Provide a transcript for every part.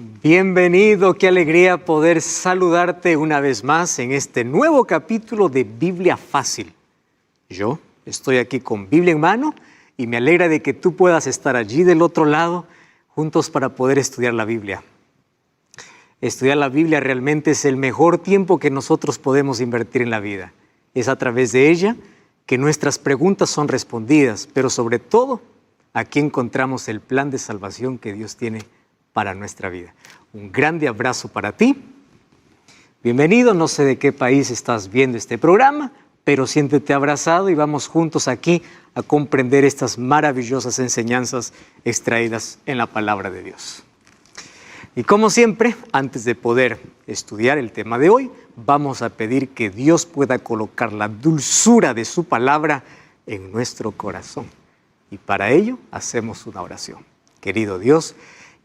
Bienvenido, qué alegría poder saludarte una vez más en este nuevo capítulo de Biblia Fácil. Yo estoy aquí con Biblia en mano y me alegra de que tú puedas estar allí del otro lado juntos para poder estudiar la Biblia. Estudiar la Biblia realmente es el mejor tiempo que nosotros podemos invertir en la vida. Es a través de ella que nuestras preguntas son respondidas, pero sobre todo aquí encontramos el plan de salvación que Dios tiene para nuestra vida. Un grande abrazo para ti. Bienvenido, no sé de qué país estás viendo este programa, pero siéntete abrazado y vamos juntos aquí a comprender estas maravillosas enseñanzas extraídas en la palabra de Dios. Y como siempre, antes de poder estudiar el tema de hoy, vamos a pedir que Dios pueda colocar la dulzura de su palabra en nuestro corazón. Y para ello hacemos una oración. Querido Dios,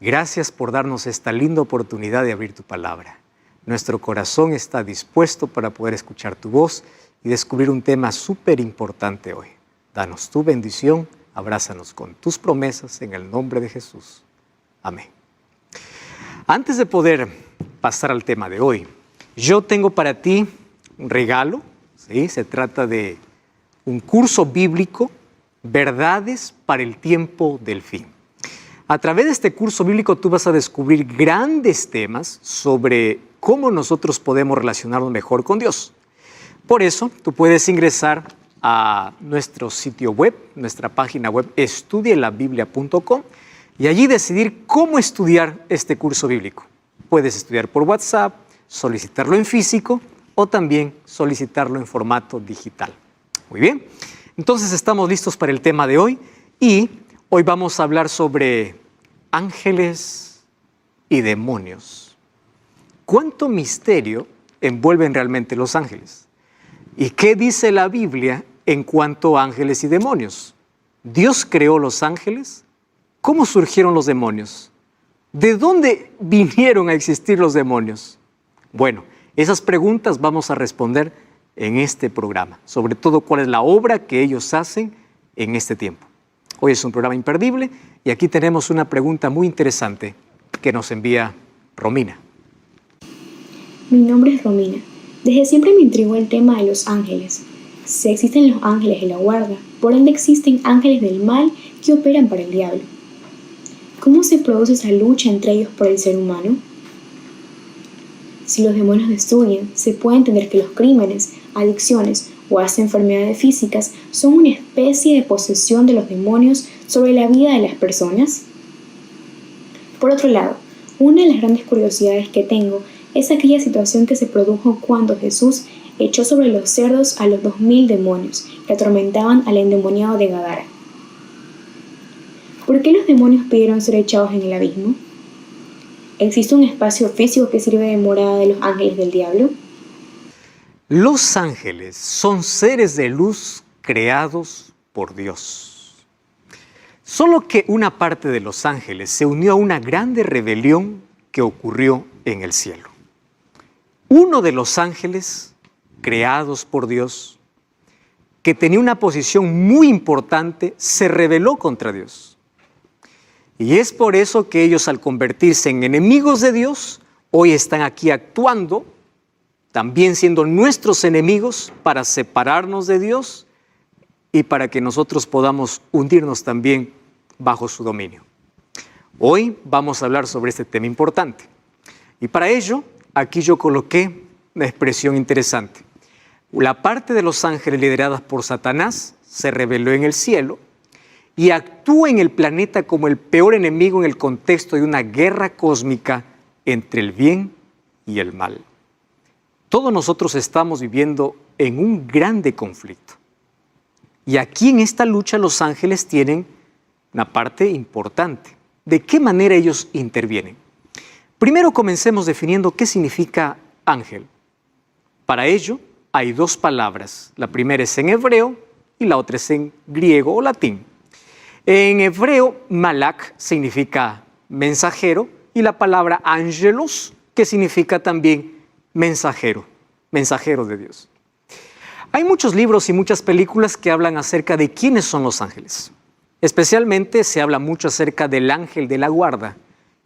gracias por darnos esta linda oportunidad de abrir tu palabra. Nuestro corazón está dispuesto para poder escuchar tu voz y descubrir un tema súper importante hoy. Danos tu bendición, abrázanos con tus promesas en el nombre de Jesús. Amén. Antes de poder pasar al tema de hoy, yo tengo para ti un regalo, ¿sí? Se trata de un curso bíblico, Verdades para el tiempo del fin. A través de este curso bíblico tú vas a descubrir grandes temas sobre cómo nosotros podemos relacionarnos mejor con Dios. Por eso tú puedes ingresar a nuestro sitio web, nuestra página web estudielabiblia.com y allí decidir cómo estudiar este curso bíblico. Puedes estudiar por WhatsApp, solicitarlo en físico o también solicitarlo en formato digital. Muy bien, entonces estamos listos para el tema de hoy y hoy vamos a hablar sobre ángeles y demonios. ¿Cuánto misterio envuelven realmente los ángeles? ¿Y qué dice la Biblia en cuanto a ángeles y demonios? ¿Dios creó los ángeles? ¿Cómo surgieron los demonios? ¿De dónde vinieron a existir los demonios? Bueno, esas preguntas vamos a responder en este programa. Sobre todo, ¿cuál es la obra que ellos hacen en este tiempo? Hoy es un programa imperdible y aquí tenemos una pregunta muy interesante que nos envía Romina. Mi nombre es Romina. Desde siempre me intrigó el tema de los ángeles. Si existen los ángeles de la guarda, por ende existen ángeles del mal que operan para el diablo. ¿Cómo se produce esa lucha entre ellos por el ser humano? Si los demonios destruyen, se puede entender que los crímenes, adicciones o hasta enfermedades físicas son una especie de posesión de los demonios sobre la vida de las personas. Por otro lado, una de las grandes curiosidades que tengo es aquella situación que se produjo cuando Jesús echó sobre los cerdos a los 2000 demonios que atormentaban al endemoniado de Gadara. ¿Por qué los demonios pidieron ser echados en el abismo? ¿Existe un espacio físico que sirve de morada de los ángeles del diablo? Los ángeles son seres de luz creados por Dios. Solo que una parte de los ángeles se unió a una grande rebelión que ocurrió en el cielo. Uno de los ángeles creados por Dios, que tenía una posición muy importante, se rebeló contra Dios. Y es por eso que ellos, al convertirse en enemigos de Dios, hoy están aquí actuando, también siendo nuestros enemigos para separarnos de Dios y para que nosotros podamos hundirnos también bajo su dominio. Hoy vamos a hablar sobre este tema importante. Y para ello, aquí yo coloqué una expresión interesante. La parte de los ángeles lideradas por Satanás se rebeló en el cielo y actúa en el planeta como el peor enemigo en el contexto de una guerra cósmica entre el bien y el mal. Todos nosotros estamos viviendo en un grande conflicto. Y aquí en esta lucha los ángeles tienen una parte importante. ¿De qué manera ellos intervienen? Primero comencemos definiendo qué significa ángel. Para ello hay dos palabras. La primera es en hebreo y la otra es en griego o latín. En hebreo, malak significa mensajero y la palabra ángelos, que significa también mensajero, mensajero de Dios. Hay muchos libros y muchas películas que hablan acerca de quiénes son los ángeles. Especialmente se habla mucho acerca del ángel de la guarda,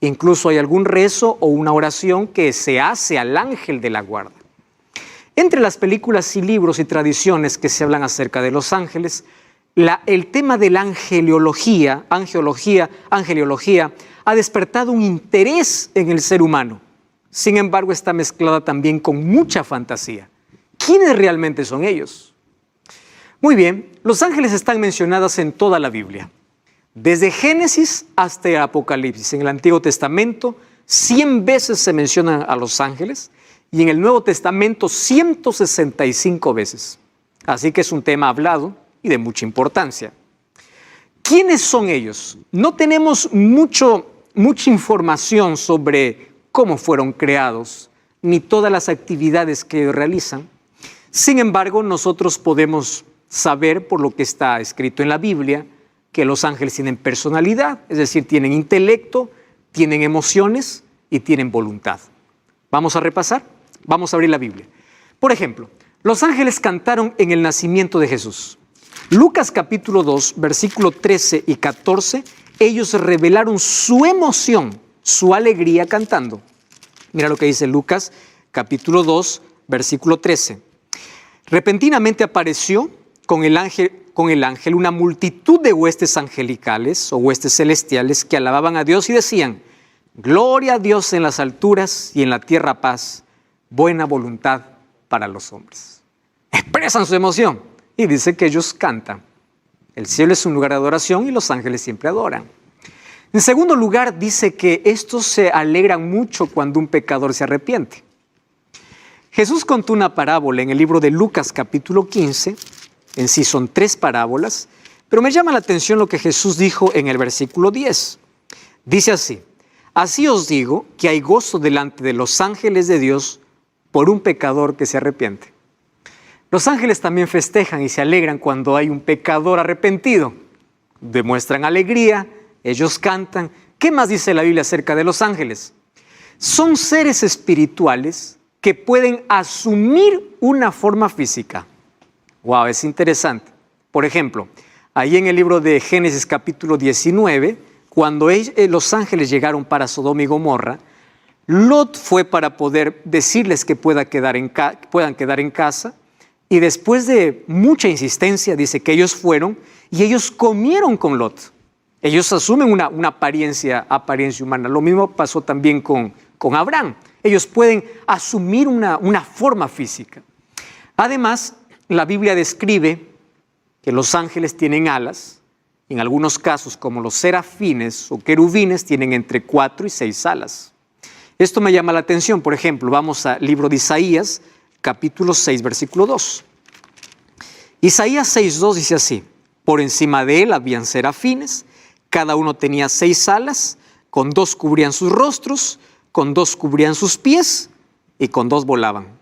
Incluso hay algún rezo o una oración que se hace al ángel de la guarda. Entre las películas y libros y tradiciones que se hablan acerca de los ángeles, el tema de la angeliología ha despertado un interés en el ser humano. Sin embargo, está mezclada también con mucha fantasía. ¿Quiénes realmente son ellos? Muy bien, los ángeles están mencionados en toda la Biblia. Desde Génesis hasta el Apocalipsis. En el Antiguo Testamento, 100 veces se mencionan a los ángeles y en el Nuevo Testamento, 165 veces. Así que es un tema hablado y de mucha importancia. ¿Quiénes son ellos? No tenemos mucha información sobre cómo fueron creados, ni todas las actividades que ellos realizan. Sin embargo, nosotros podemos saber por lo que está escrito en la Biblia que los ángeles tienen personalidad, es decir, tienen intelecto, tienen emociones y tienen voluntad. Vamos a repasar, vamos a abrir la Biblia. Por ejemplo, los ángeles cantaron en el nacimiento de Jesús. Lucas capítulo 2, versículo 13 y 14, ellos revelaron su emoción, su alegría cantando. Mira lo que dice Lucas capítulo 2, versículo 13. Repentinamente apareció con el ángel una multitud de huestes angelicales o huestes celestiales que alababan a Dios y decían: gloria a Dios en las alturas y en la tierra paz, buena voluntad para los hombres. Expresan su emoción y dice que ellos cantan. El cielo es un lugar de adoración y los ángeles siempre adoran. En segundo lugar, dice que estos se alegran mucho cuando un pecador se arrepiente. Jesús contó una parábola en el libro de Lucas capítulo 15, en sí son 3 parábolas, pero me llama la atención lo que Jesús dijo en el versículo 10. Dice así: así os digo que hay gozo delante de los ángeles de Dios por un pecador que se arrepiente. Los ángeles también festejan y se alegran cuando hay un pecador arrepentido. Demuestran alegría, ellos cantan. ¿Qué más dice la Biblia acerca de los ángeles? Son seres espirituales que pueden asumir una forma física. Wow, es interesante. Por ejemplo, ahí en el libro de Génesis capítulo 19, cuando los ángeles llegaron para Sodoma y Gomorra, Lot fue para poder decirles que puedan quedar en casa, y después de mucha insistencia dice que ellos fueron y ellos comieron con Lot. Ellos asumen una apariencia humana. Lo mismo pasó también con Abraham. Ellos pueden asumir una forma física. Además, la Biblia describe que los ángeles tienen alas. En algunos casos, como los serafines o querubines, tienen entre 4 y 6 alas. Esto me llama la atención. Por ejemplo, vamos al libro de Isaías, capítulo 6, versículo 2. Isaías 6:2 dice así: por encima de él habían serafines, cada uno tenía 6 alas, con 2 cubrían sus rostros, con 2 cubrían sus pies y con 2 volaban.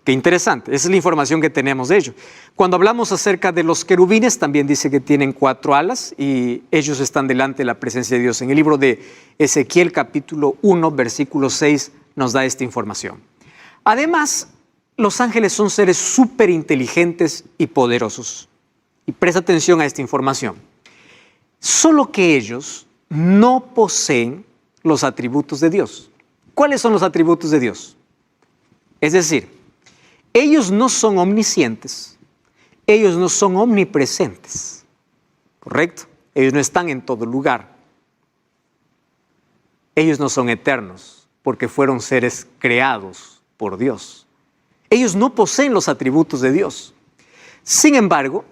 Qué interesante, esa es la información que tenemos de ellos. Cuando hablamos acerca de los querubines, también dice que tienen 4 alas y ellos están delante de la presencia de Dios. En el libro de Ezequiel capítulo 1, versículo 6 nos da esta información. Además, los ángeles son seres súper inteligentes y poderosos. Y presta atención a esta información. Solo que ellos no poseen los atributos de Dios. ¿Cuáles son los atributos de Dios? Es decir, ellos no son omniscientes, ellos no son omnipresentes, ¿correcto? Ellos no están en todo lugar. Ellos no son eternos, porque fueron seres creados por Dios. Ellos no poseen los atributos de Dios. Sin embargo,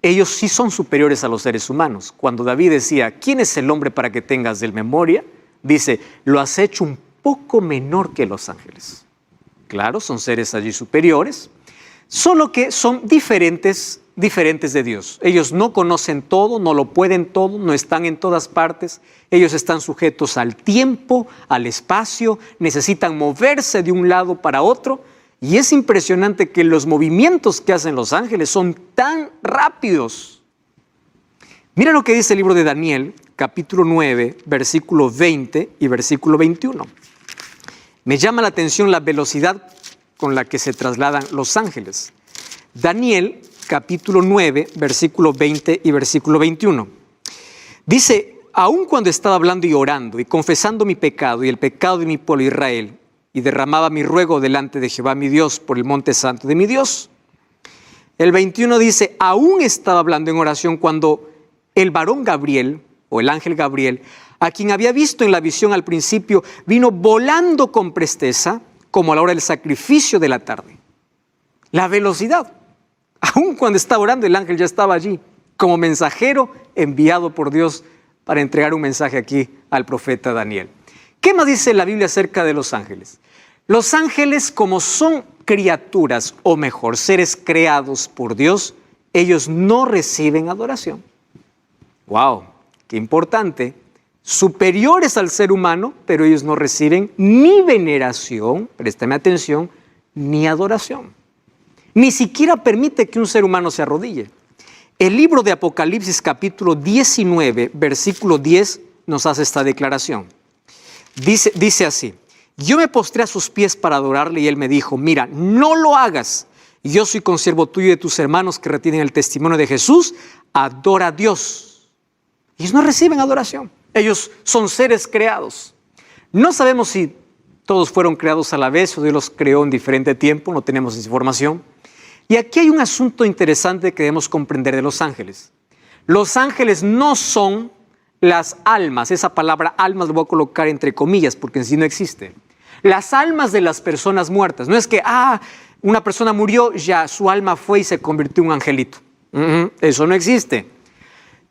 ellos sí son superiores a los seres humanos. Cuando David decía, ¿quién es el hombre para que tengas de él memoria? Dice, lo has hecho un poco menor que los ángeles. Claro, son seres allí superiores, solo que son diferentes de Dios. Ellos no conocen todo, no lo pueden todo, no están en todas partes. Ellos están sujetos al tiempo, al espacio, necesitan moverse de un lado para otro. Y es impresionante que los movimientos que hacen los ángeles son tan rápidos. Mira lo que dice el libro de Daniel, capítulo 9, versículo 20 y versículo 21. Me llama la atención la velocidad con la que se trasladan los ángeles. Daniel, capítulo 9, versículo 20 y versículo 21. Dice, aun cuando estaba hablando y orando y confesando mi pecado y el pecado de mi pueblo Israel, y derramaba mi ruego delante de Jehová mi Dios por el monte santo de mi Dios. El 21 dice, aún estaba hablando en oración cuando el varón Gabriel, o el ángel Gabriel, a quien había visto en la visión al principio, vino volando con presteza, como a la hora del sacrificio de la tarde. La velocidad. Aún cuando estaba orando, el ángel ya estaba allí, como mensajero enviado por Dios para entregar un mensaje aquí al profeta Daniel. ¿Qué más dice la Biblia acerca de los ángeles? Los ángeles, como son criaturas, o mejor, seres creados por Dios, ellos no reciben adoración. ¡Wow! ¡Qué importante! Superiores al ser humano, pero ellos no reciben ni veneración, préstame atención, ni adoración. Ni siquiera permite que un ser humano se arrodille. El libro de Apocalipsis capítulo 19, versículo 10, nos hace esta declaración. Dice así, yo me postré a sus pies para adorarle y él me dijo, mira, no lo hagas. Yo soy consiervo tuyo y de tus hermanos que retienen el testimonio de Jesús. Adora a Dios. Ellos no reciben adoración. Ellos son seres creados. No sabemos si todos fueron creados a la vez o Dios los creó en diferente tiempo. No tenemos esa información. Y aquí hay un asunto interesante que debemos comprender de los ángeles. Los ángeles no son las almas. Esa palabra almas lo voy a colocar entre comillas porque en sí no existe. Las almas de las personas muertas. No es que, una persona murió, ya su alma fue y se convirtió en un angelito. Eso no existe.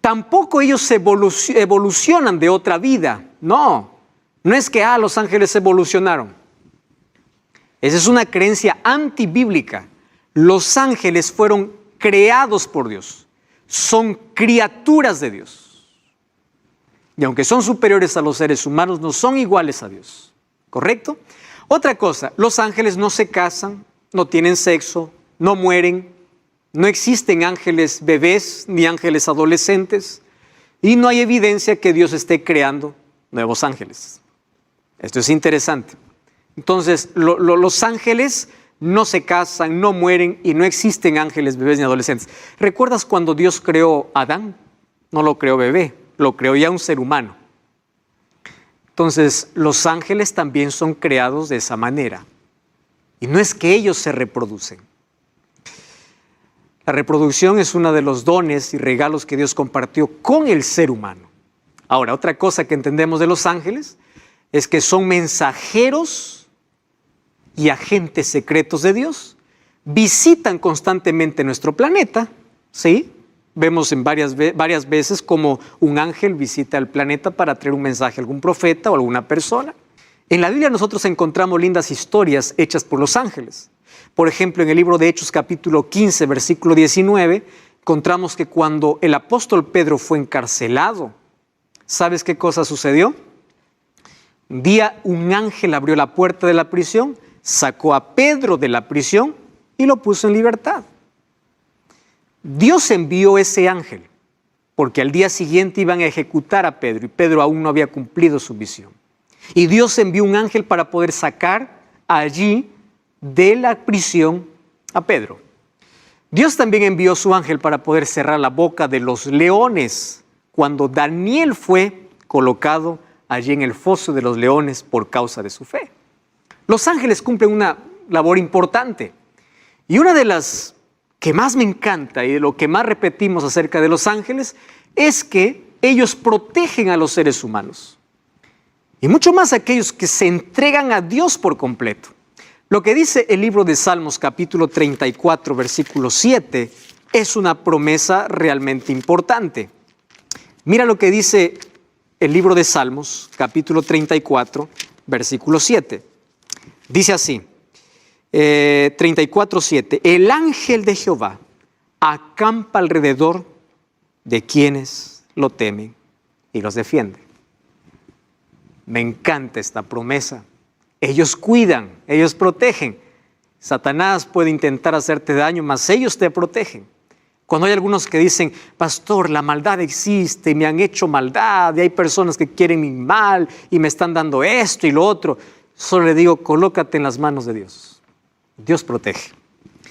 Tampoco ellos evolucionan de otra vida. No es que, los ángeles evolucionaron. Esa es una creencia antibíblica. Los ángeles fueron creados por Dios. Son criaturas de Dios. Y aunque son superiores a los seres humanos, no son iguales a Dios. ¿Correcto? Otra cosa, los ángeles no se casan, no tienen sexo, no mueren, no existen ángeles bebés ni ángeles adolescentes y no hay evidencia que Dios esté creando nuevos ángeles. Esto es interesante. Entonces, los ángeles no se casan, no mueren y no existen ángeles bebés ni adolescentes. ¿Recuerdas cuando Dios creó a Adán? No lo creó bebé, lo creó ya un ser humano. Entonces, los ángeles también son creados de esa manera. Y no es que ellos se reproducen. La reproducción es uno de los dones y regalos que Dios compartió con el ser humano. Ahora, otra cosa que entendemos de los ángeles es que son mensajeros y agentes secretos de Dios. Visitan constantemente nuestro planeta, ¿sí? Vemos en varias veces como un ángel visita el planeta para traer un mensaje a algún profeta o a alguna persona. En la Biblia nosotros encontramos lindas historias hechas por los ángeles. Por ejemplo, en el libro de Hechos capítulo 15, versículo 19, encontramos que cuando el apóstol Pedro fue encarcelado, ¿sabes qué cosa sucedió? Un día un ángel abrió la puerta de la prisión, sacó a Pedro de la prisión y lo puso en libertad. Dios envió ese ángel porque al día siguiente iban a ejecutar a Pedro y Pedro aún no había cumplido su misión. Y Dios envió un ángel para poder sacar allí de la prisión a Pedro. Dios también envió su ángel para poder cerrar la boca de los leones cuando Daniel fue colocado allí en el foso de los leones por causa de su fe. Los ángeles cumplen una labor importante y una de las que más me encanta y de lo que más repetimos acerca de los ángeles es que ellos protegen a los seres humanos y mucho más a aquellos que se entregan a Dios por completo. Lo que dice el libro de Salmos capítulo 34 versículo 7 es una promesa realmente importante. Mira lo que dice el libro de Salmos capítulo 34 versículo 7. Dice así, 34:7, el ángel de Jehová acampa alrededor de quienes lo temen y los defiende. Me encanta esta promesa. Ellos cuidan, ellos protegen. Satanás puede intentar hacerte daño, mas ellos te protegen. Cuando hay algunos que dicen, pastor, la maldad existe, me han hecho maldad, y hay personas que quieren mi mal y me están dando esto y lo otro, solo le digo, colócate en las manos de Dios. Dios protege.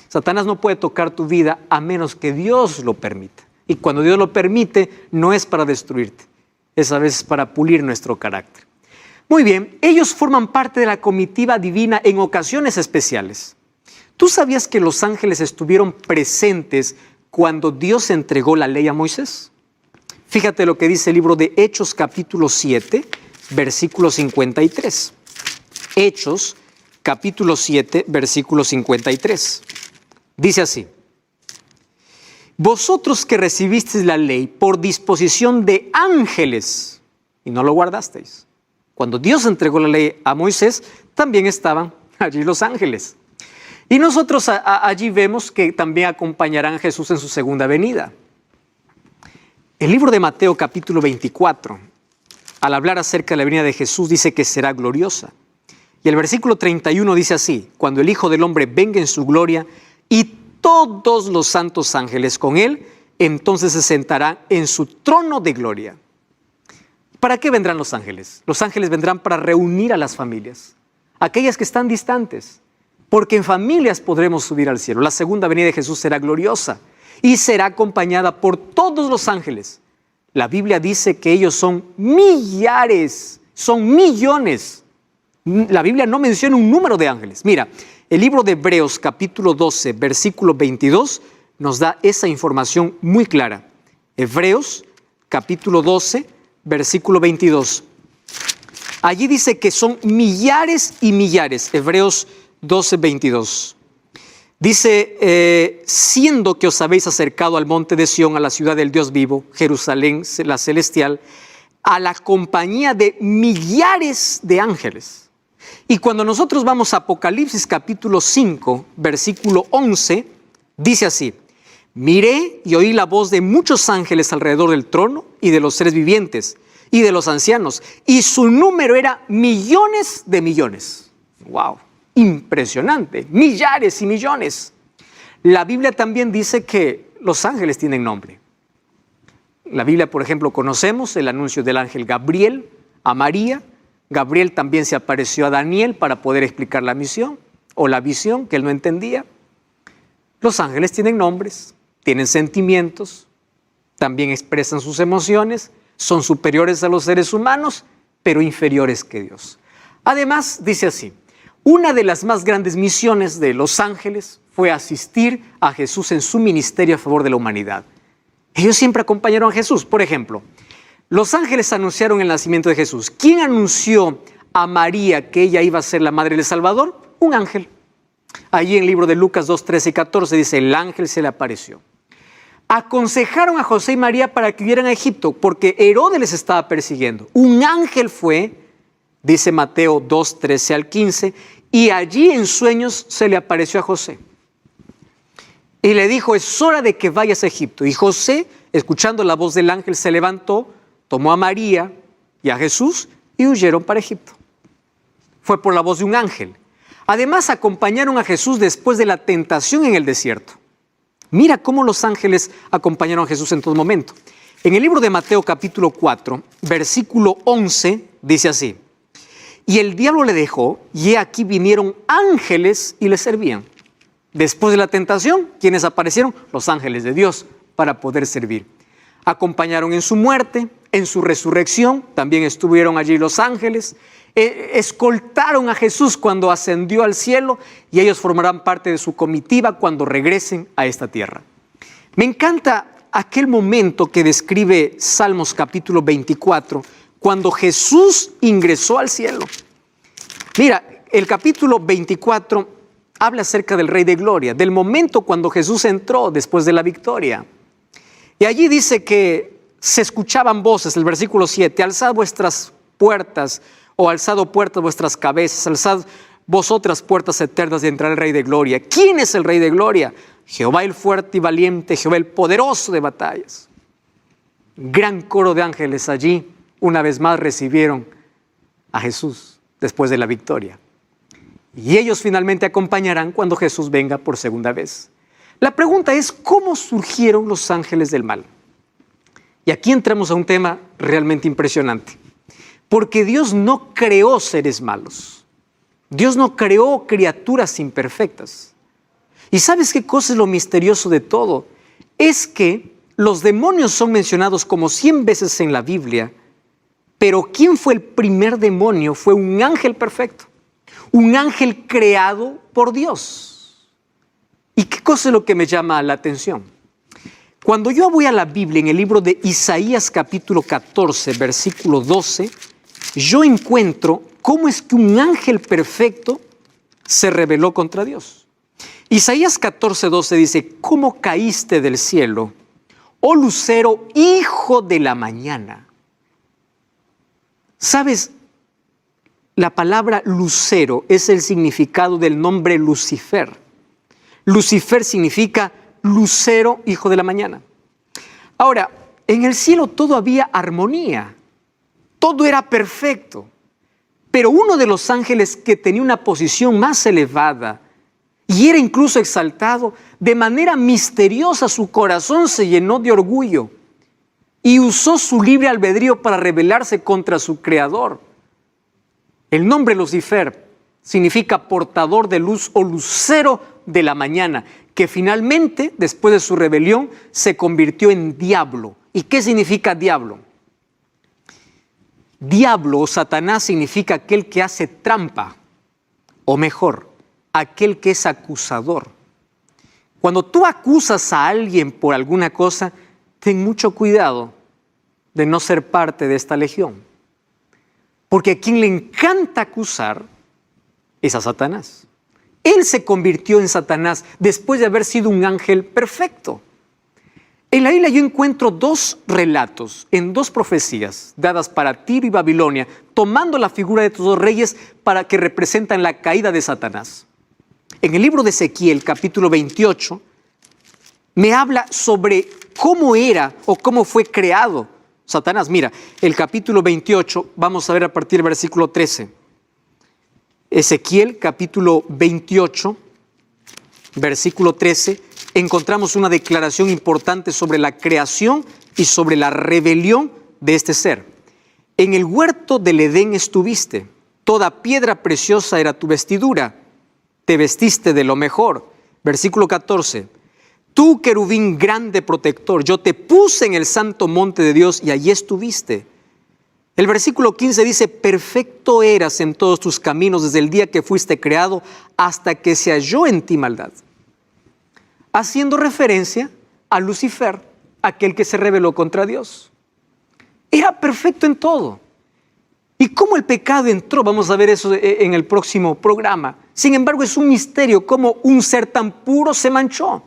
Satanás no puede tocar tu vida a menos que Dios lo permita. Y cuando Dios lo permite, no es para destruirte, es a veces para pulir nuestro carácter. Muy bien, ellos forman parte de la comitiva divina en ocasiones especiales. ¿Tú sabías que los ángeles estuvieron presentes cuando Dios entregó la ley a Moisés? Fíjate lo que dice el libro de Hechos capítulo 7, versículo 53. Hechos capítulo 7, versículo 53. Dice así: vosotros que recibisteis la ley por disposición de ángeles y no lo guardasteis. Cuando Dios entregó la ley a Moisés, también estaban allí los ángeles. Y nosotros allí vemos que también acompañarán a Jesús en su segunda venida. El libro de Mateo capítulo 24, al hablar acerca de la venida de Jesús, dice que será gloriosa. Y el versículo 31 dice así: cuando el Hijo del Hombre venga en su gloria y todos los santos ángeles con él, entonces se sentarán en su trono de gloria. ¿Para qué vendrán los ángeles? Los ángeles vendrán para reunir a las familias, aquellas que están distantes, porque en familias podremos subir al cielo. La segunda venida de Jesús será gloriosa y será acompañada por todos los ángeles. La Biblia dice que ellos son millares, son millones. La Biblia no menciona un número de ángeles. Mira, el libro de Hebreos capítulo 12, versículo 22 nos da esa información muy clara. Hebreos capítulo 12, versículo 22. Allí dice que son millares y millares. Hebreos 12, 22. Dice, siendo que os habéis acercado al monte de Sión, a la ciudad del Dios vivo, Jerusalén, la celestial, a la compañía de millares de ángeles. Y cuando nosotros vamos a Apocalipsis capítulo 5, versículo 11, dice así: miré y oí la voz de muchos ángeles alrededor del trono y de los seres vivientes y de los ancianos, y su número era millones de millones. ¡Wow! Impresionante, millares y millones. La Biblia también dice que los ángeles tienen nombre. La Biblia, por ejemplo, conocemos el anuncio del ángel Gabriel a María. Gabriel también se apareció a Daniel para poder explicar la misión o la visión que él no entendía. Los ángeles tienen nombres, tienen sentimientos, también expresan sus emociones, son superiores a los seres humanos, pero inferiores que Dios. Además, dice así: una de las más grandes misiones de los ángeles fue asistir a Jesús en su ministerio a favor de la humanidad. Ellos siempre acompañaron a Jesús. Por ejemplo, los ángeles anunciaron el nacimiento de Jesús. ¿Quién anunció a María que ella iba a ser la madre del Salvador? Un ángel. Allí en el libro de Lucas 2, 13 y 14 dice: el ángel se le apareció. Aconsejaron a José y María para que huyeran a Egipto porque Herodes les estaba persiguiendo. Un ángel fue, dice Mateo 2, 13 al 15, y allí en sueños se le apareció a José. Y le dijo: es hora de que vayas a Egipto. Y José, escuchando la voz del ángel, se levantó, tomó a María y a Jesús y huyeron para Egipto. Fue por la voz de un ángel. Además, acompañaron a Jesús después de la tentación en el desierto. Mira cómo los ángeles acompañaron a Jesús en todo momento. En el libro de Mateo capítulo 4, versículo 11, dice así: y el diablo le dejó, y he aquí vinieron ángeles y le servían. Después de la tentación, ¿quiénes aparecieron? Los ángeles de Dios para poder servir. Acompañaron en su muerte, en su resurrección, también estuvieron allí los ángeles. Escoltaron a Jesús cuando ascendió al cielo y ellos formarán parte de su comitiva cuando regresen a esta tierra. Me encanta aquel momento que describe Salmos capítulo 24, cuando Jesús ingresó al cielo. Mira, el capítulo 24 habla acerca del Rey de Gloria, del momento cuando Jesús entró después de la victoria. Y allí dice que se escuchaban voces, el versículo 7, alzad vuestras puertas, o alzado puertas vuestras cabezas, alzad vosotras puertas eternas de entrar el Rey de Gloria. ¿Quién es el Rey de Gloria? Jehová el fuerte y valiente, Jehová el poderoso de batallas. Gran coro de ángeles allí, una vez más recibieron a Jesús después de la victoria. Y ellos finalmente acompañarán cuando Jesús venga por segunda vez. La pregunta es, ¿cómo surgieron los ángeles del mal? Y aquí entramos a un tema realmente impresionante. Porque Dios no creó seres malos. Dios no creó criaturas imperfectas. ¿Y sabes qué cosa es lo misterioso de todo? Es que los demonios son mencionados como 100 veces en la Biblia Pero ¿quién fue el primer demonio? Fue un ángel perfecto, un ángel creado por Dios. ¿Y qué cosa es lo que me llama la atención? Cuando yo voy a la Biblia, en el libro de Isaías capítulo 14, versículo 12, yo encuentro cómo es que un ángel perfecto se rebeló contra Dios. Isaías 14, 12 dice: ¿cómo caíste del cielo, oh lucero, hijo de la mañana? ¿Sabes? La palabra lucero es el significado del nombre Lucifer. Lucifer significa lucero, hijo de la mañana. Ahora, en el cielo todo había armonía, todo era perfecto, pero uno de los ángeles que tenía una posición más elevada y era incluso exaltado, de manera misteriosa su corazón se llenó de orgullo y usó su libre albedrío para rebelarse contra su creador. El nombre Lucifer significa portador de luz o lucero de la mañana, que finalmente, después de su rebelión, se convirtió en diablo. ¿Y qué significa diablo? Diablo o Satanás significa aquel que hace trampa, o mejor, aquel que es acusador. Cuando tú acusas a alguien por alguna cosa, ten mucho cuidado de no ser parte de esta legión. Porque a quien le encanta acusar es a Satanás. Él se convirtió en Satanás después de haber sido un ángel perfecto. En la Biblia yo encuentro dos relatos en dos profecías dadas para Tiro y Babilonia, tomando la figura de estos dos reyes para que representan la caída de Satanás. En el libro de Ezequiel, capítulo 28, me habla sobre cómo era o cómo fue creado Satanás. Mira, el capítulo 28, vamos a ver a partir del versículo 13. Ezequiel, capítulo 28, versículo 13, encontramos una declaración importante sobre la creación y sobre la rebelión de este ser. En el huerto del Edén estuviste, toda piedra preciosa era tu vestidura, te vestiste de lo mejor. Versículo 14, tú, querubín grande protector, yo te puse en el santo monte de Dios y allí estuviste. El versículo 15 dice: perfecto eras en todos tus caminos desde el día que fuiste creado hasta que se halló en ti maldad. Haciendo referencia a Lucifer, aquel que se rebeló contra Dios. Era perfecto en todo. ¿Y cómo el pecado entró? Vamos a ver eso en el próximo programa. Sin embargo, es un misterio cómo un ser tan puro se manchó.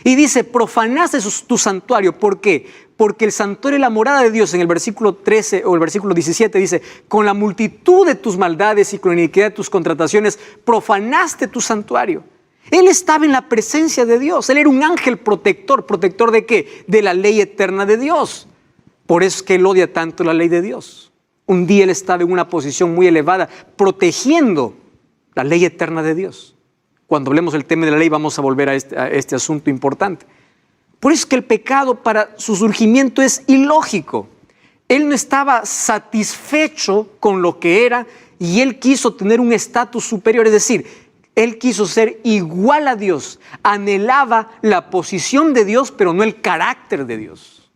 Y dice: profanaste tu santuario. ¿Por qué? Porque el santuario es la morada de Dios. En el versículo 13 o el versículo 17 dice: con la multitud de tus maldades y con la iniquidad de tus contrataciones, profanaste tu santuario. Él estaba en la presencia de Dios. Él era un ángel protector. ¿Protector de qué? De la ley eterna de Dios. Por eso es que él odia tanto la ley de Dios. Un día él estaba en una posición muy elevada, protegiendo la ley eterna de Dios. Cuando hablemos del tema de la ley vamos a volver a este asunto importante. Por eso es que el pecado para su surgimiento es ilógico. Él no estaba satisfecho con lo que era y él quiso tener un estatus superior, es decir, él quiso ser igual a Dios, anhelaba la posición de Dios, pero no el carácter de Dios.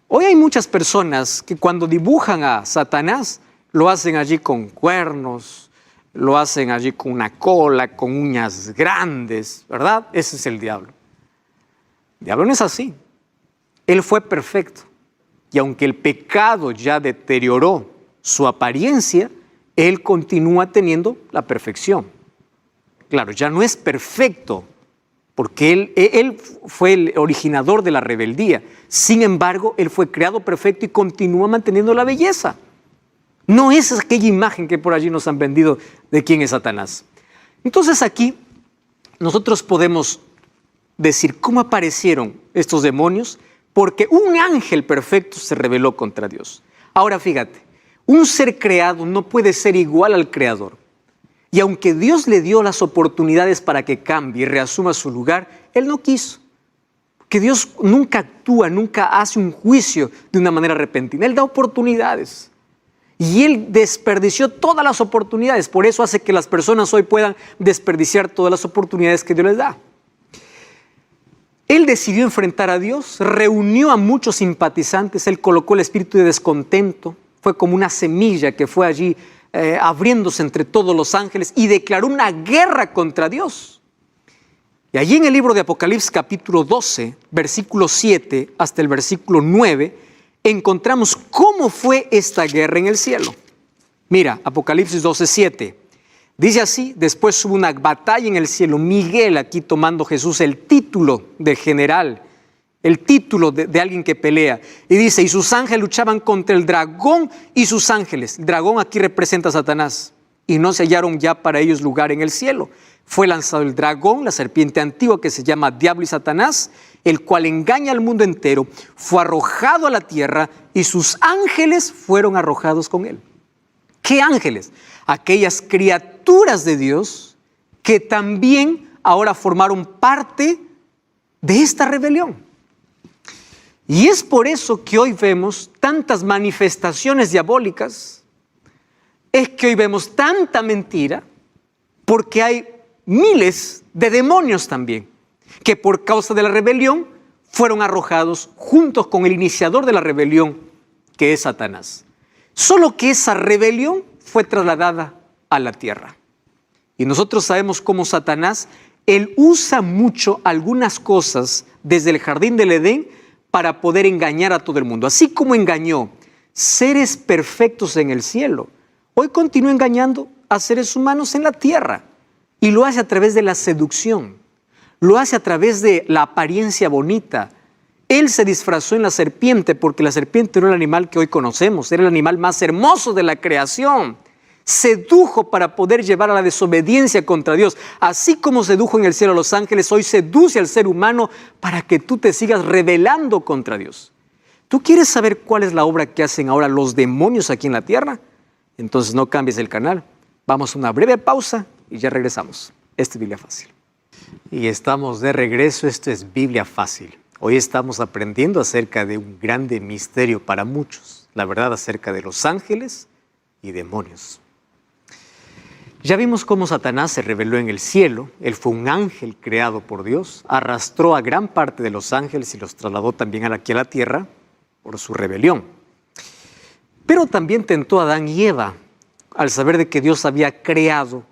Hoy hay muchas personas que cuando dibujan a Satanás, lo hacen allí con cuernos, lo hacen allí con una cola, con uñas grandes, ¿verdad? Ese es el diablo. El diablo no es así. Él fue perfecto. Y aunque el pecado ya deterioró su apariencia, él continúa teniendo la perfección. Claro, ya no es perfecto, porque él fue el originador de la rebeldía. Sin embargo, él fue creado perfecto y continúa manteniendo la belleza. No es aquella imagen que por allí nos han vendido de quién es Satanás. Entonces aquí nosotros podemos decir cómo aparecieron estos demonios, porque un ángel perfecto se rebeló contra Dios. Ahora fíjate, un ser creado no puede ser igual al creador. Y aunque Dios le dio las oportunidades para que cambie y reasuma su lugar, él no quiso. Que Dios nunca actúa, nunca hace un juicio de una manera repentina. Él da oportunidades. Y él desperdició todas las oportunidades. Por eso hace que las personas hoy puedan desperdiciar todas las oportunidades que Dios les da. Él decidió enfrentar a Dios, reunió a muchos simpatizantes, él colocó el espíritu de descontento, fue como una semilla que fue allí abriéndose entre todos los ángeles y declaró una guerra contra Dios. Y allí en el libro de Apocalipsis capítulo 12, versículo 7 hasta el versículo 9, encontramos cómo fue esta guerra en el cielo. Mira, Apocalipsis 12, 7. Dice así: después hubo una batalla en el cielo. Miguel, aquí tomando Jesús el título de general, el título de alguien que pelea. Y dice, y sus ángeles luchaban contra el dragón y sus ángeles. El dragón aquí representa a Satanás. Y no se hallaron ya para ellos lugar en el cielo. Fue lanzado el dragón, la serpiente antigua que se llama Diablo y Satanás, el cual engaña al mundo entero. Fue arrojado a la tierra y sus ángeles fueron arrojados con él. ¿Qué ángeles? Aquellas criaturas de Dios que también ahora formaron parte de esta rebelión. Y es por eso que hoy vemos tantas manifestaciones diabólicas, es que hoy vemos tanta mentira, porque hay miles de demonios también, que por causa de la rebelión fueron arrojados juntos con el iniciador de la rebelión, que es Satanás. Solo que esa rebelión fue trasladada a la tierra. Y nosotros sabemos cómo Satanás, él usa mucho algunas cosas desde el jardín del Edén para poder engañar a todo el mundo. Así como engañó seres perfectos en el cielo, hoy continúa engañando a seres humanos en la tierra. Y lo hace a través de la seducción, lo hace a través de la apariencia bonita. Él se disfrazó en la serpiente porque la serpiente no era el animal que hoy conocemos, era el animal más hermoso de la creación. Sedujo para poder llevar a la desobediencia contra Dios. Así como sedujo en el cielo a los ángeles, hoy seduce al ser humano para que tú te sigas rebelando contra Dios. ¿Tú quieres saber cuál es la obra que hacen ahora los demonios aquí en la tierra? Entonces no cambies el canal. Vamos a una breve pausa y ya regresamos. Esto es Biblia Fácil. Y estamos de regreso. Esto es Biblia Fácil. Hoy estamos aprendiendo acerca de un grande misterio para muchos. La verdad acerca de los ángeles y demonios. Ya vimos cómo Satanás se rebeló en el cielo. Él fue un ángel creado por Dios. Arrastró a gran parte de los ángeles y los trasladó también aquí a la tierra por su rebelión. Pero también tentó a Adán y Eva al saber de que Dios había creado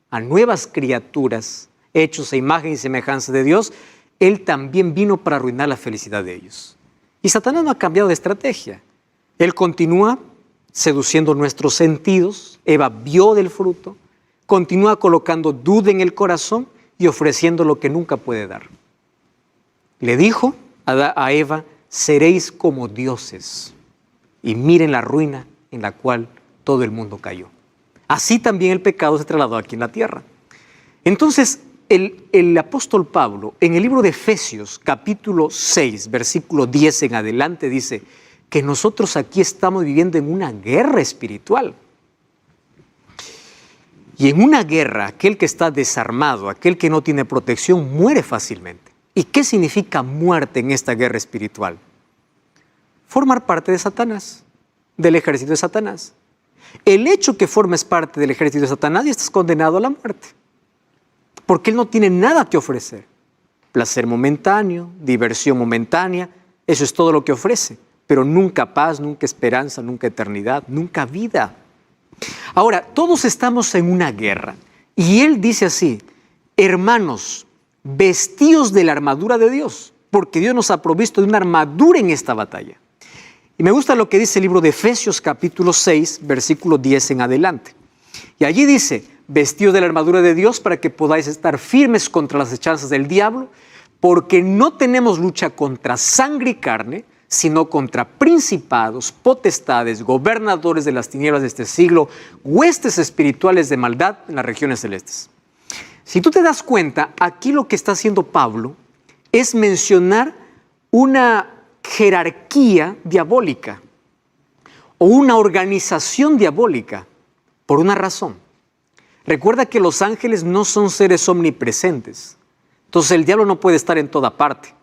a nuevas criaturas hechos a imagen y semejanza de Dios. Él también vino para arruinar la felicidad de ellos. Y Satanás no ha cambiado de estrategia. Él continúa seduciendo nuestros sentidos. Eva vio del fruto. Continúa colocando duda en el corazón y ofreciendo lo que nunca puede dar. Le dijo a Eva, seréis como dioses. Y miren la ruina en la cual todo el mundo cayó. Así también el pecado se trasladó aquí en la tierra. Entonces, el apóstol Pablo, en el libro de Efesios, capítulo 6, versículo 10 en adelante, dice que nosotros aquí estamos viviendo en una guerra espiritual. Y en una guerra, aquel que está desarmado, aquel que no tiene protección, muere fácilmente. ¿Y qué significa muerte en esta guerra espiritual? Formar parte de Satanás, del ejército de Satanás. El hecho que formes parte del ejército de Satanás, ya estás condenado a la muerte. Porque él no tiene nada que ofrecer. Placer momentáneo, diversión momentánea, eso es todo lo que ofrece. Pero nunca paz, nunca esperanza, nunca eternidad, nunca vida. Ahora, todos estamos en una guerra. Y él dice así, hermanos, vestíos de la armadura de Dios, porque Dios nos ha provisto de una armadura en esta batalla. Y me gusta lo que dice el libro de Efesios capítulo 6, versículo 10 en adelante. Y allí dice, vestidos de la armadura de Dios para que podáis estar firmes contra las hechanzas del diablo, porque no tenemos lucha contra sangre y carne, sino contra principados, potestades, gobernadores de las tinieblas de este siglo, huestes espirituales de maldad en las regiones celestes. Si tú te das cuenta, aquí lo que está haciendo Pablo es mencionar una jerarquía diabólica o una organización diabólica por una razón. Recuerda que los ángeles no son seres omnipresentes. Entonces el diablo no puede estar en toda parte.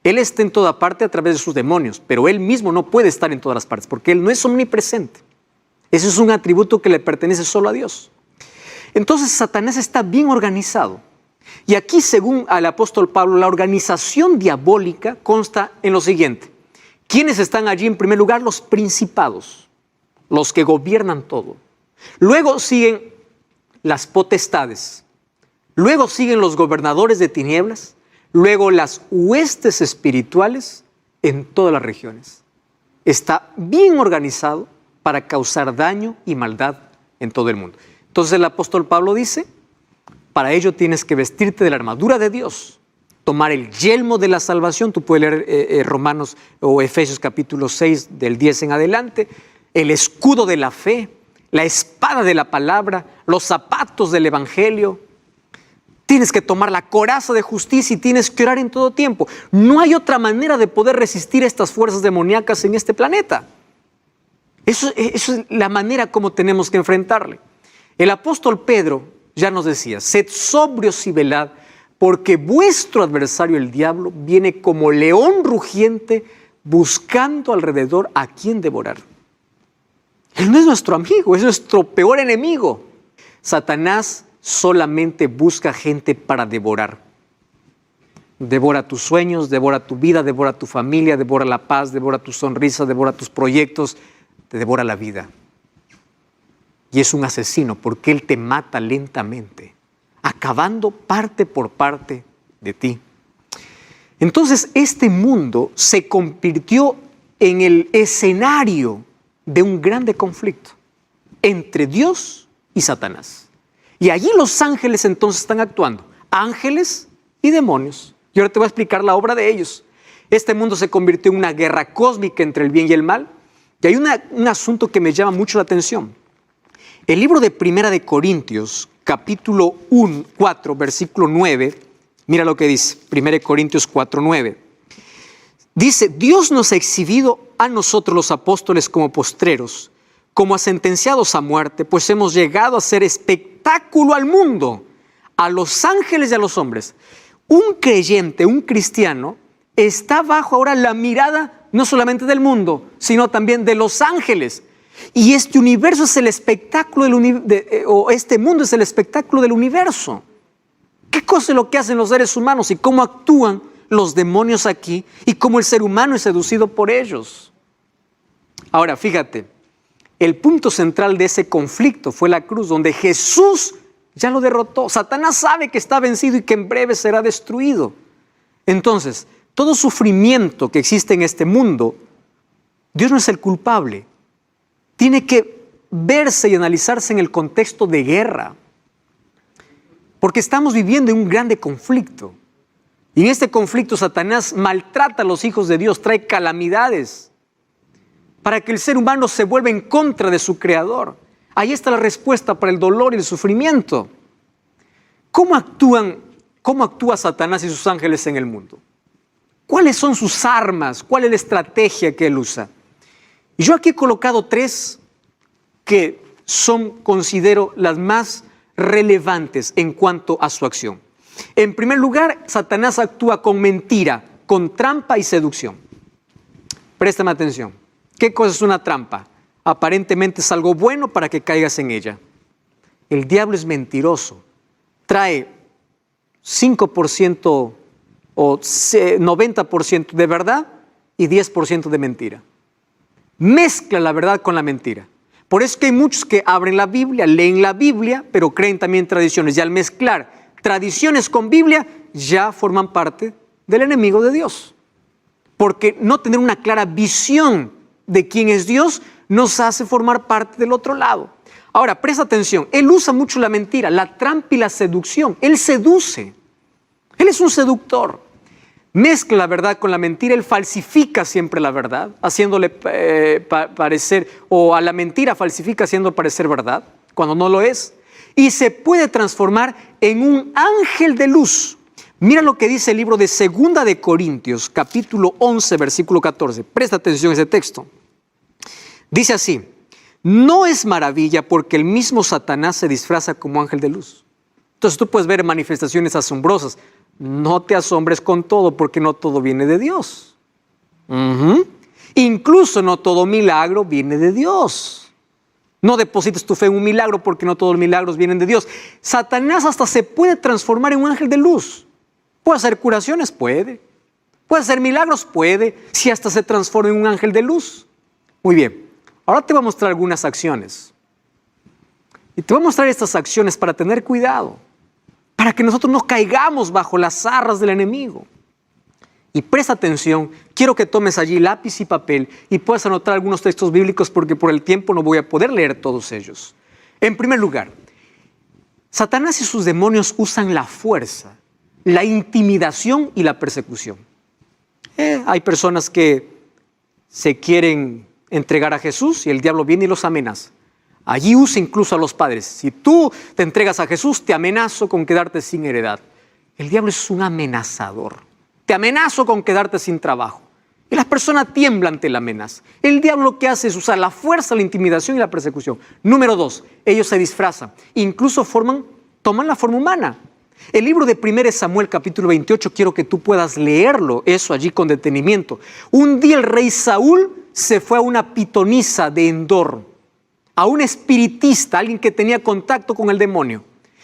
Él está en toda parte a través de sus demonios, pero él mismo no puede estar en todas las partes porque él no es omnipresente. Ese es un atributo que le pertenece solo a Dios. Entonces Satanás está bien organizado Y aquí, según el apóstol Pablo, la organización diabólica consta en lo siguiente. ¿Quiénes están allí en primer lugar? Los principados, los que gobiernan todo. Luego siguen las potestades. Luego siguen los gobernadores de tinieblas. Luego las huestes espirituales en todas las regiones. Está bien organizado para causar daño y maldad en todo el mundo. Entonces el apóstol Pablo dice, para ello tienes que vestirte de la armadura de Dios, tomar el yelmo de la salvación. Tú puedes leer Romanos o Efesios capítulo 6 del 10 en adelante, el escudo de la fe, la espada de la palabra, los zapatos del evangelio. Tienes que tomar la coraza de justicia y tienes que orar en todo tiempo. No hay otra manera de poder resistir estas fuerzas demoníacas en este planeta. Eso es la manera como tenemos que enfrentarle. El apóstol Pedro ya nos decía, sed sobrios y velad, porque vuestro adversario el diablo viene como león rugiente buscando alrededor a quien devorar. Él no es nuestro amigo, es nuestro peor enemigo. Satanás solamente busca gente para devorar. Devora tus sueños, devora tu vida, devora tu familia, devora la paz, devora tu sonrisa, devora tus proyectos, te devora la vida. Y es un asesino porque él te mata lentamente, acabando parte por parte de ti. Entonces este mundo se convirtió en el escenario de un grande conflicto entre Dios y Satanás. Y allí los ángeles entonces están actuando, ángeles y demonios. Y ahora te voy a explicar la obra de ellos. Este mundo se convirtió en una guerra cósmica entre el bien y el mal. Y hay un asunto que me llama mucho la atención. El libro de Primera de Corintios, capítulo 4, versículo 9, mira lo que dice, 1 Corintios 4, 9. Dice, Dios nos ha exhibido a nosotros los apóstoles como postreros, como a sentenciados a muerte, pues hemos llegado a ser espectáculo al mundo, a los ángeles y a los hombres. Un creyente, un cristiano, está bajo ahora la mirada no solamente del mundo, sino también de los ángeles. Y este universo es el espectáculo este mundo es el espectáculo del universo. ¿Qué cosa es lo que hacen los seres humanos y cómo actúan los demonios aquí y cómo el ser humano es seducido por ellos? Ahora, fíjate, el punto central de ese conflicto fue la cruz, donde Jesús ya lo derrotó. Satanás sabe que está vencido y que en breve será destruido. Entonces, todo sufrimiento que existe en este mundo, Dios no es el culpable. Tiene que verse y analizarse en el contexto de guerra. Porque estamos viviendo en un grande conflicto. Y en este conflicto Satanás maltrata a los hijos de Dios, trae calamidades para que el ser humano se vuelva en contra de su creador. Ahí está la respuesta para el dolor y el sufrimiento. ¿Cómo actúa Satanás y sus ángeles en el mundo? ¿Cuáles son sus armas? ¿Cuál es la estrategia que él usa? Y yo aquí he colocado 3 que considero las más relevantes en cuanto a su acción. En primer lugar, Satanás actúa con mentira, con trampa y seducción. Préstame atención. ¿Qué cosa es una trampa? Aparentemente es algo bueno para que caigas en ella. El diablo es mentiroso. Trae 5% o 90% de verdad y 10% de mentira. Mezcla la verdad con la mentira. Por eso que hay muchos que abren la Biblia, leen la Biblia, pero creen también tradiciones. Y al mezclar tradiciones con Biblia, ya forman parte del enemigo de Dios. Porque no tener una clara visión de quién es Dios nos hace formar parte del otro lado. Ahora, presta atención. Él usa mucho la mentira, la trampa y la seducción. Él seduce. Él es un seductor. Mezcla la verdad con la mentira. Él falsifica siempre la verdad, haciéndole parecer, o a la mentira falsifica haciendo parecer verdad, cuando no lo es. Y se puede transformar en un ángel de luz. Mira lo que dice el libro de Segunda de Corintios, capítulo 11, versículo 14. Presta atención a ese texto. Dice así, no es maravilla porque el mismo Satanás se disfraza como ángel de luz. Entonces tú puedes ver manifestaciones asombrosas. No te asombres con todo porque no todo viene de Dios. Incluso no todo milagro viene de Dios. No deposites tu fe en un milagro porque no todos los milagros vienen de Dios. Satanás hasta se puede transformar en un ángel de luz. ¿Puede hacer curaciones? Puede. ¿Puede hacer milagros? Puede. Si hasta se transforma en un ángel de luz. Muy bien. Ahora te voy a mostrar algunas acciones. Y te voy a mostrar estas acciones para tener cuidado. Para que nosotros no caigamos bajo las zarras del enemigo. Y presta atención, quiero que tomes allí lápiz y papel y puedas anotar algunos textos bíblicos porque por el tiempo no voy a poder leer todos ellos. En primer lugar, Satanás y sus demonios usan la fuerza, la intimidación y la persecución. Hay personas que se quieren entregar a Jesús y el diablo viene y los amenaza. Allí usa incluso a los padres. Si tú te entregas a Jesús, te amenazo con quedarte sin heredad. El diablo es un amenazador. Te amenazo con quedarte sin trabajo. Y las personas tiemblan ante la amenaza. El diablo lo que hace es usar la fuerza, la intimidación y la persecución. Número 2, ellos se disfrazan. Incluso toman la forma humana. El libro de 1 Samuel capítulo 28, quiero que tú puedas leerlo, eso allí con detenimiento. Un día el rey Saúl se fue a una pitonisa de Endor, a un espiritista, alguien que tenía contacto con el demonio.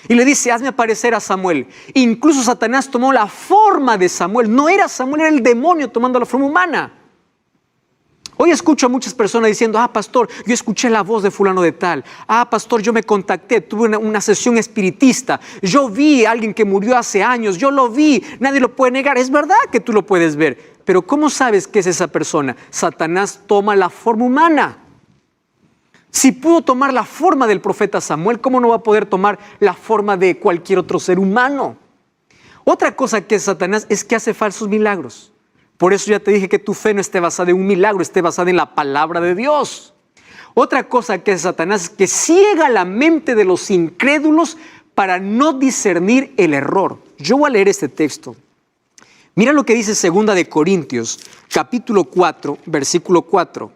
Y le dice, hazme aparecer a Samuel. Incluso Satanás tomó la forma de Samuel. No era Samuel, era el demonio tomando la forma humana. Hoy escucho a muchas personas diciendo, pastor, yo escuché la voz de fulano de tal. Pastor, yo me contacté, tuve una sesión espiritista. Yo vi a alguien que murió hace años, yo lo vi, nadie lo puede negar. Es verdad que tú lo puedes ver, pero ¿cómo sabes que es esa persona? Satanás toma la forma humana. Si pudo tomar la forma del profeta Samuel, ¿cómo no va a poder tomar la forma de cualquier otro ser humano? Otra cosa que es Satanás es que hace falsos milagros. Por eso ya te dije que tu fe no esté basada en un milagro, esté basada en la palabra de Dios. Otra cosa que es Satanás es que ciega la mente de los incrédulos para no discernir el error. Yo voy a leer este texto. Mira lo que dice 2 de Corintios, capítulo 4, versículo 4.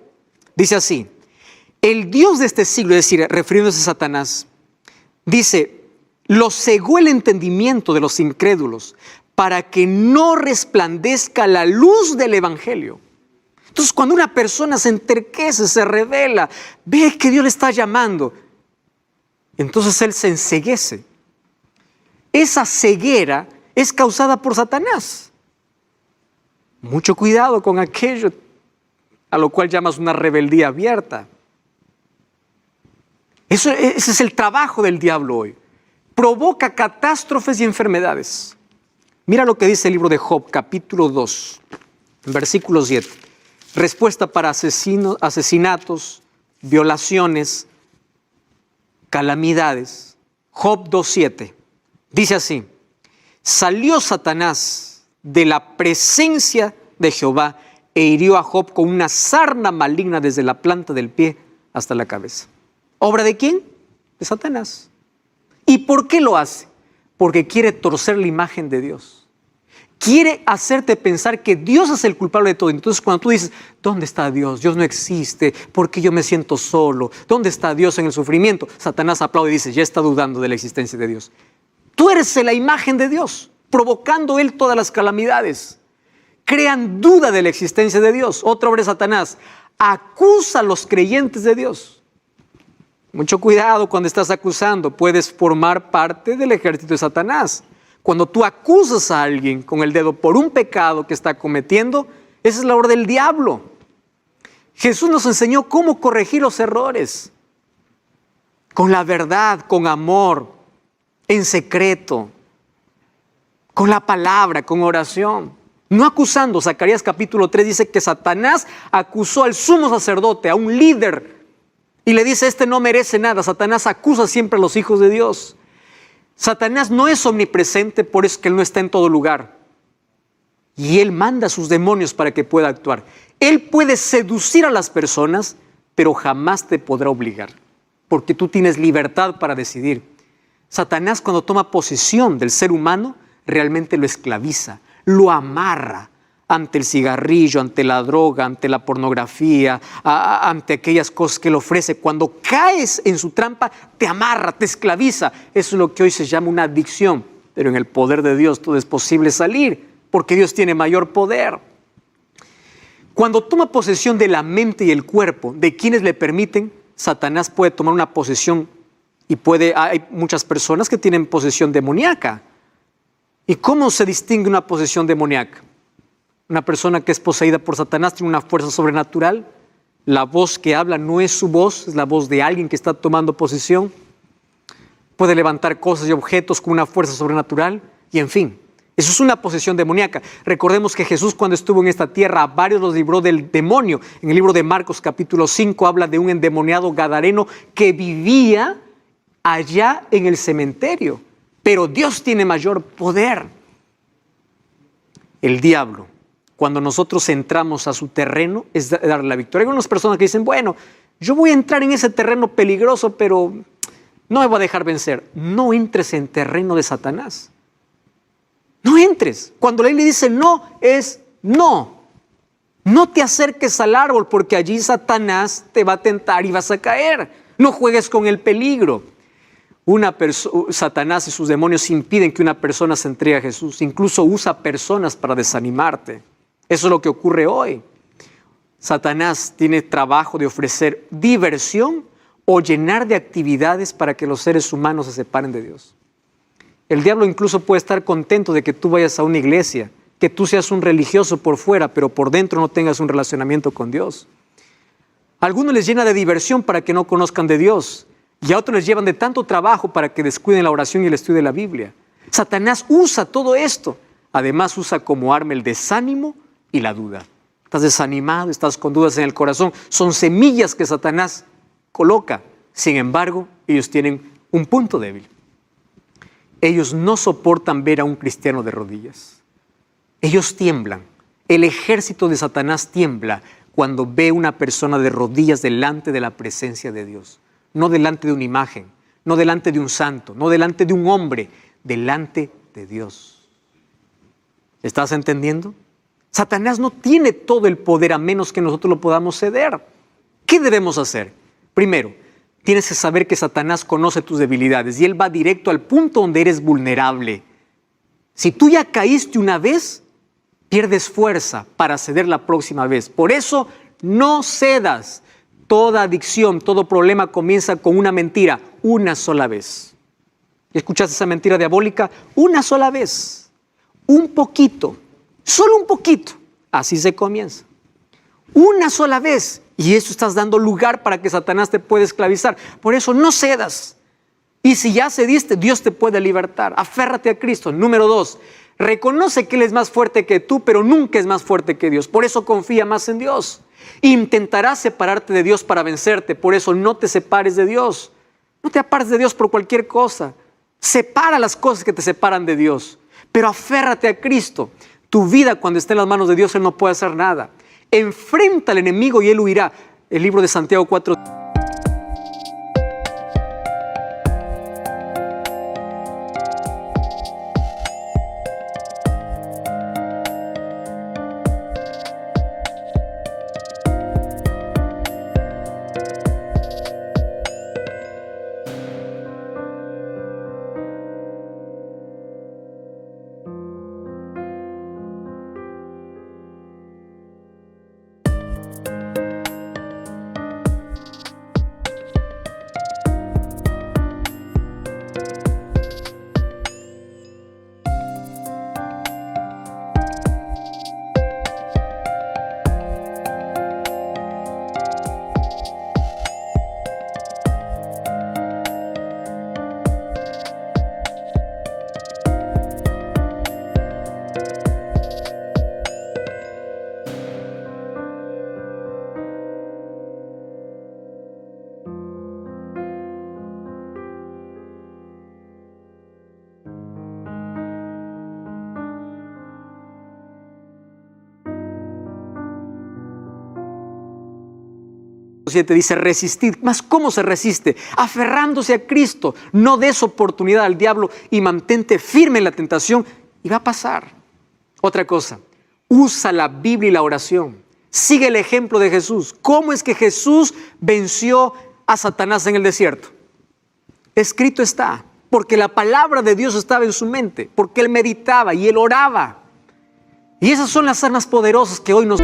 Dice así. El Dios de este siglo, es decir, refiriéndose a Satanás, dice, lo cegó el entendimiento de los incrédulos para que no resplandezca la luz del evangelio. Entonces, cuando una persona se enterquece, se revela, ve que Dios le está llamando, entonces él se enceguece. Esa ceguera es causada por Satanás. Mucho cuidado con aquello a lo cual llamas una rebeldía abierta. Ese es el trabajo del diablo hoy. Provoca catástrofes y enfermedades. Mira lo que dice el libro de Job, capítulo 2, versículo 7. Respuesta para asesinatos, violaciones, calamidades. Job 2:7. Dice así, salió Satanás de la presencia de Jehová e hirió a Job con una sarna maligna desde la planta del pie hasta la cabeza. ¿Obra de quién? De Satanás. ¿Y por qué lo hace? Porque quiere torcer la imagen de Dios. Quiere hacerte pensar que Dios es el culpable de todo. Entonces cuando tú dices, ¿dónde está Dios? Dios no existe. ¿Por qué yo me siento solo? ¿Dónde está Dios en el sufrimiento? Satanás aplaude y dice, ya está dudando de la existencia de Dios. Tú eres la imagen de Dios, provocando Él todas las calamidades. Crean duda de la existencia de Dios. Otra obra de Satanás, acusa a los creyentes de Dios. Mucho cuidado cuando estás acusando, puedes formar parte del ejército de Satanás. Cuando tú acusas a alguien con el dedo por un pecado que está cometiendo, esa es la obra del diablo. Jesús nos enseñó cómo corregir los errores. Con la verdad, con amor, en secreto, con la palabra, con oración. No acusando. Zacarías capítulo 3 dice que Satanás acusó al sumo sacerdote, a un líder, y le dice, este no merece nada. Satanás acusa siempre a los hijos de Dios. Satanás no es omnipresente, por eso es que Él no está en todo lugar. Y Él manda a sus demonios para que pueda actuar. Él puede seducir a las personas, pero jamás te podrá obligar, porque tú tienes libertad para decidir. Satanás, cuando toma posesión del ser humano, realmente lo esclaviza, lo amarra ante el cigarrillo, ante la droga, ante la pornografía, ante aquellas cosas que Él ofrece. Cuando caes en su trampa, te amarra, te esclaviza. Eso es lo que hoy se llama una adicción. Pero en el poder de Dios todo es posible salir, porque Dios tiene mayor poder. Cuando toma posesión de la mente y el cuerpo de quienes le permiten, Satanás puede tomar una posesión y hay muchas personas que tienen posesión demoníaca. ¿Y cómo se distingue una posesión demoníaca? Una persona que es poseída por Satanás tiene una fuerza sobrenatural. La voz que habla no es su voz, es la voz de alguien que está tomando posesión. Puede levantar cosas y objetos con una fuerza sobrenatural. Y en fin, eso es una posesión demoníaca. Recordemos que Jesús, cuando estuvo en esta tierra, a varios los libró del demonio. En el libro de Marcos capítulo 5 habla de un endemoniado gadareno que vivía allá en el cementerio. Pero Dios tiene mayor poder. El diablo, cuando nosotros entramos a su terreno, es darle la victoria. Hay unas personas que dicen, bueno, yo voy a entrar en ese terreno peligroso, pero no me voy a dejar vencer. No entres en terreno de Satanás. No entres. Cuando la Biblia dice no, es no. No te acerques al árbol porque allí Satanás te va a tentar y vas a caer. No juegues con el peligro. Satanás y sus demonios impiden que una persona se entregue a Jesús. Incluso usa personas para desanimarte. Eso es lo que ocurre hoy. Satanás tiene trabajo de ofrecer diversión o llenar de actividades para que los seres humanos se separen de Dios. El diablo incluso puede estar contento de que tú vayas a una iglesia, que tú seas un religioso por fuera, pero por dentro no tengas un relacionamiento con Dios. A algunos les llena de diversión para que no conozcan de Dios, y a otros les llevan de tanto trabajo para que descuiden la oración y el estudio de la Biblia. Satanás usa todo esto. Además usa como arma el desánimo y la duda. Estás desanimado, estás con dudas en el corazón. Son semillas que Satanás coloca. Sin embargo, ellos tienen un punto débil. Ellos no soportan ver a un cristiano de rodillas. Ellos tiemblan. El ejército de Satanás tiembla cuando ve a una persona de rodillas delante de la presencia de Dios. No delante de una imagen, no delante de un santo, no delante de un hombre, delante de Dios. ¿Estás entendiendo? Satanás no tiene todo el poder a menos que nosotros lo podamos ceder. ¿Qué debemos hacer? Primero, tienes que saber que Satanás conoce tus debilidades y él va directo al punto donde eres vulnerable. Si tú ya caíste una vez, pierdes fuerza para ceder la próxima vez. Por eso, no cedas. Toda adicción, todo problema comienza con una mentira, una sola vez. ¿Escuchaste esa mentira diabólica? Una sola vez. Un poquito, solo un poquito. Así se comienza. Una sola vez. Y eso estás dando lugar para que Satanás te pueda esclavizar. Por eso no cedas. Y si ya cediste, Dios te puede libertar. Aférrate a Cristo. Número 2, reconoce que Él es más fuerte que tú, pero nunca es más fuerte que Dios. Por eso confía más en Dios. Intentarás separarte de Dios para vencerte. Por eso no te separes de Dios. No te apartes de Dios por cualquier cosa. Separa las cosas que te separan de Dios. Pero aférrate a Cristo. Tu vida, cuando esté en las manos de Dios, Él no puede hacer nada. Enfrenta al enemigo y Él huirá. El libro de Santiago 4. Dice resistid. ¿Más cómo se resiste? Aferrándose a Cristo. No des oportunidad al diablo y mantente firme en la tentación y va a pasar. Otra cosa, usa la Biblia y la oración. Sigue el ejemplo de Jesús. ¿Cómo es que Jesús venció a Satanás en el desierto? Escrito está, porque la palabra de Dios estaba en su mente, porque Él meditaba y Él oraba. Y esas son las armas poderosas que hoy nos...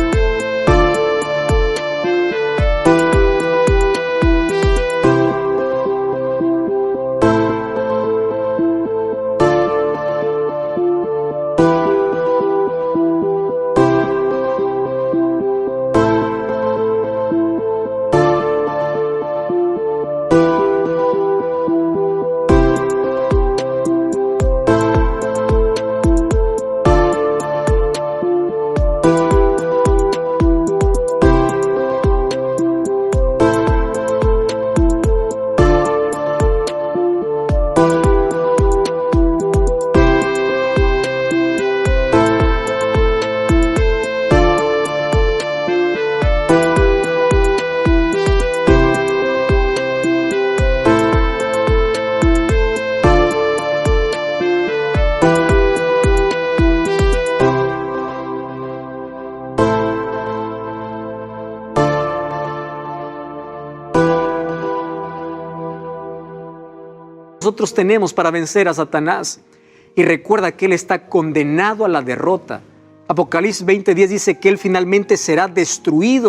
nosotros tenemos para vencer a Satanás. Y recuerda que Él está condenado a la derrota. Apocalipsis 20:10 dice que Él finalmente será destruido